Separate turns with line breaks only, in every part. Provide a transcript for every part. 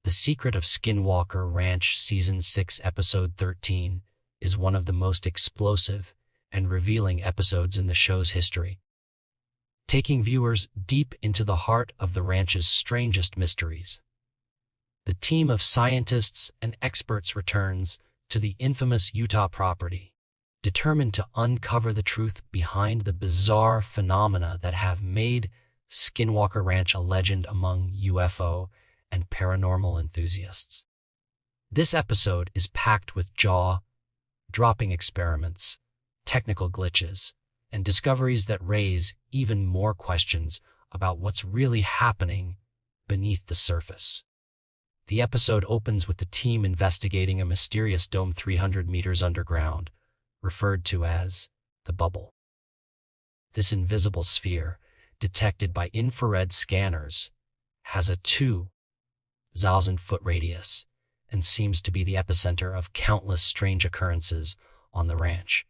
The Secret of Skinwalker Ranch Season 6 Episode 13 is one of the most explosive and revealing episodes in the show's history, taking viewers deep into the heart of the ranch's strangest mysteries. The team of scientists and experts returns to the infamous Utah property, determined to uncover the truth behind the bizarre phenomena that have made Skinwalker Ranch a legend among UFO and paranormal enthusiasts. This episode is packed with jaw-dropping experiments, technical glitches, and discoveries that raise even more questions about what's really happening beneath the surface. The episode opens with the team investigating a mysterious dome 300 meters underground, referred to as the bubble. This invisible sphere, detected by infrared scanners, has a 2,000-foot radius and seems to be the epicenter of countless strange occurrences on the ranch.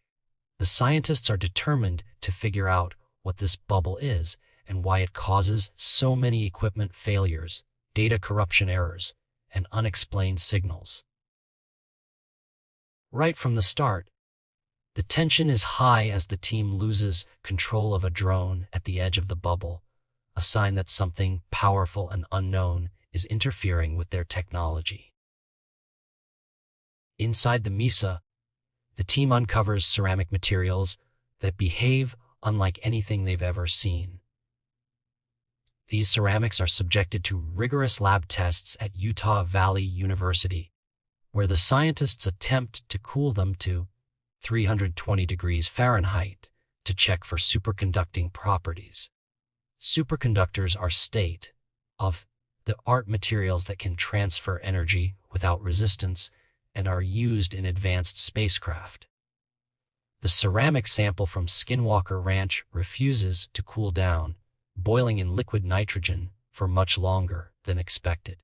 The scientists are determined to figure out what this bubble is and why it causes so many equipment failures, data corruption errors, and unexplained signals. Right from the start, the tension is high as the team loses control of a drone at the edge of the bubble, a sign that something powerful and unknown is interfering with their technology. Inside the Mesa, the team uncovers ceramic materials that behave unlike anything they've ever seen. These ceramics are subjected to rigorous lab tests at Utah Valley University, where the scientists attempt to cool them to 320 degrees Fahrenheit to check for superconducting properties. Superconductors are state-of-the-art materials that can transfer energy without resistance and are used in advanced spacecraft. The ceramic sample from Skinwalker Ranch refuses to cool down, boiling in liquid nitrogen for much longer than expected.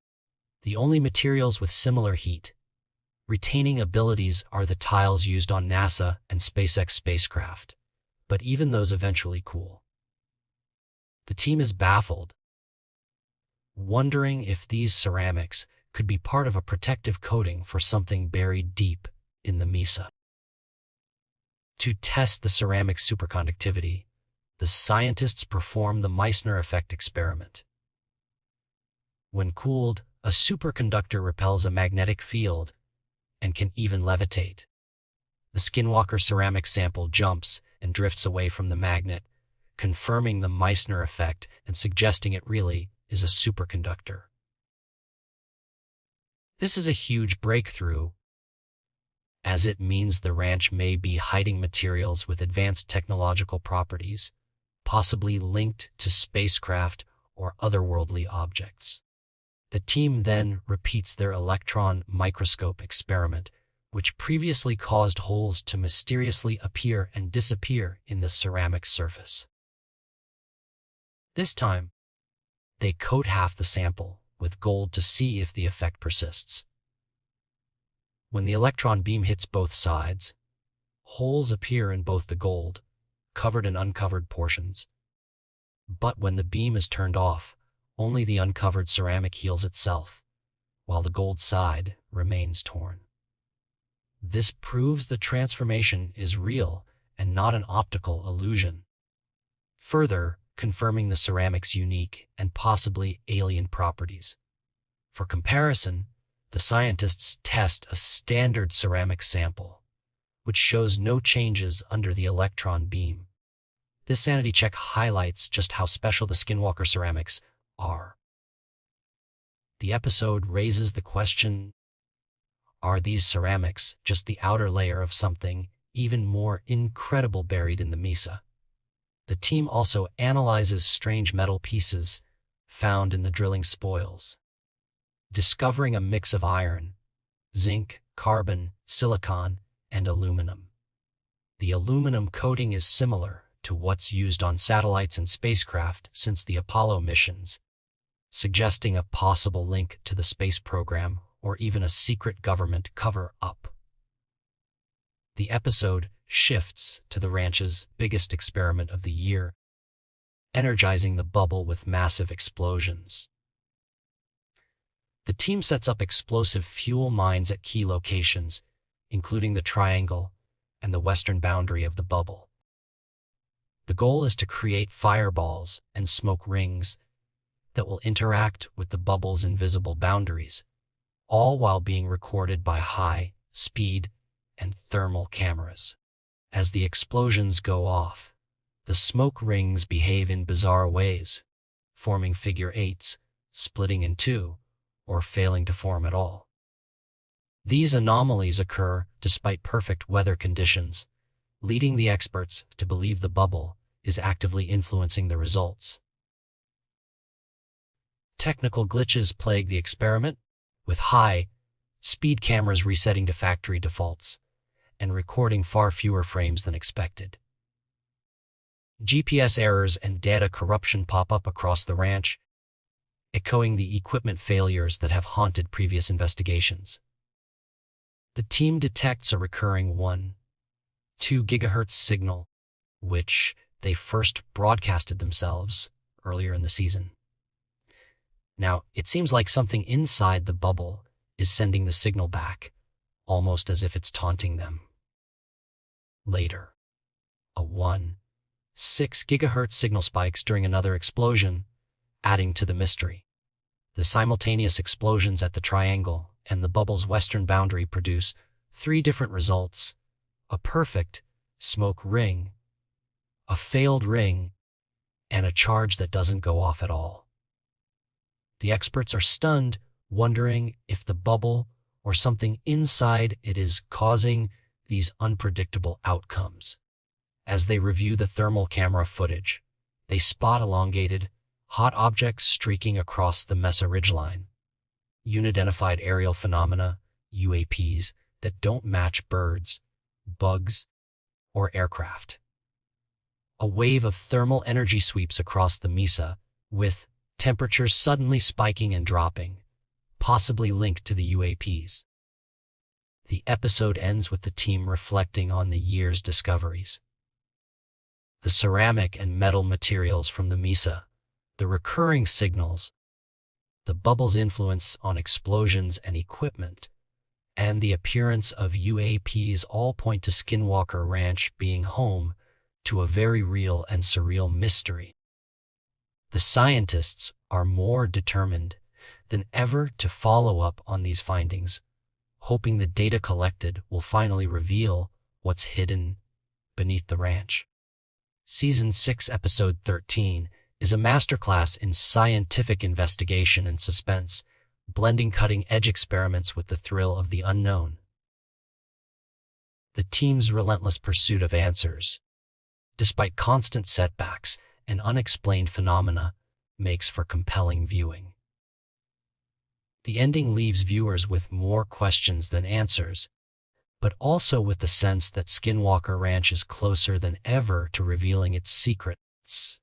The only materials with similar heat-retaining abilities are the tiles used on NASA and SpaceX spacecraft, but even those eventually cool. The team is baffled, wondering if these ceramics could be part of a protective coating for something buried deep in the Mesa. To test the ceramic superconductivity, the scientists perform the Meissner effect experiment. When cooled, a superconductor repels a magnetic field and can even levitate. The Skinwalker ceramic sample jumps and drifts away from the magnet, confirming the Meissner effect and suggesting it really is a superconductor. This is a huge breakthrough, as it means the ranch may be hiding materials with advanced technological properties, possibly linked to spacecraft or otherworldly objects. The team then repeats their electron microscope experiment, which previously caused holes to mysteriously appear and disappear in the ceramic surface. This time, they coat half the sample with gold to see if the effect persists. When the electron beam hits both sides, holes appear in both the gold, covered and uncovered portions. But when the beam is turned off, only the uncovered ceramic heals itself, while the gold side remains torn. This proves the transformation is real and not an optical illusion, further confirming the ceramic's unique and possibly alien properties. For comparison, the scientists test a standard ceramic sample, which shows no changes under the electron beam. This sanity check highlights just how special the Skinwalker ceramics are. The episode raises the question, are these ceramics just the outer layer of something even more incredible buried in the Mesa? The team also analyzes strange metal pieces found in the drilling spoils, discovering a mix of iron, zinc, carbon, silicon, and aluminum. The aluminum coating is similar to what's used on satellites and spacecraft since the Apollo missions, suggesting a possible link to the space program or even a secret government cover-up. The episode shifts to the ranch's biggest experiment of the year, energizing the bubble with massive explosions. The team sets up explosive fuel mines at key locations, including the triangle and the western boundary of the bubble. The goal is to create fireballs and smoke rings that will interact with the bubble's invisible boundaries, all while being recorded by high-speed and thermal cameras. As the explosions go off, the smoke rings behave in bizarre ways, forming figure eights, splitting in two, or failing to form at all. These anomalies occur despite perfect weather conditions, leading the experts to believe the bubble is actively influencing the results. Technical glitches plague the experiment, with high-speed cameras resetting to factory defaults and recording far fewer frames than expected. GPS errors and data corruption pop up across the ranch, echoing the equipment failures that have haunted previous investigations. The team detects a recurring 1.2 GHz signal, which they first broadcasted themselves earlier in the season. Now, it seems like something inside the bubble is sending the signal back, almost as if it's taunting them. Later, a 1.6 GHz signal spikes during another explosion, adding to the mystery. The simultaneous explosions at the triangle and the bubble's western boundary produce 3 different results: a perfect smoke ring, a failed ring, and a charge that doesn't go off at all. The experts are stunned, wondering if the bubble or something inside it is causing these unpredictable outcomes. As they review the thermal camera footage, they spot elongated, hot objects streaking across the Mesa ridgeline, unidentified aerial phenomena, UAPs, that don't match birds, bugs, or aircraft. A wave of thermal energy sweeps across the Mesa, with temperatures suddenly spiking and dropping, possibly linked to the UAPs. The episode ends with the team reflecting on the year's discoveries. The ceramic and metal materials from the Mesa, the recurring signals, the bubble's influence on explosions and equipment, and the appearance of UAPs all point to Skinwalker Ranch being home to a very real and surreal mystery. The scientists are more determined than ever to follow up on these findings, hoping the data collected will finally reveal what's hidden beneath the ranch. Season 6, Episode 13 is a masterclass in scientific investigation and suspense, blending cutting-edge experiments with the thrill of the unknown. The team's relentless pursuit of answers, despite constant setbacks and unexplained phenomena, makes for compelling viewing. The ending leaves viewers with more questions than answers, but also with the sense that Skinwalker Ranch is closer than ever to revealing its secrets.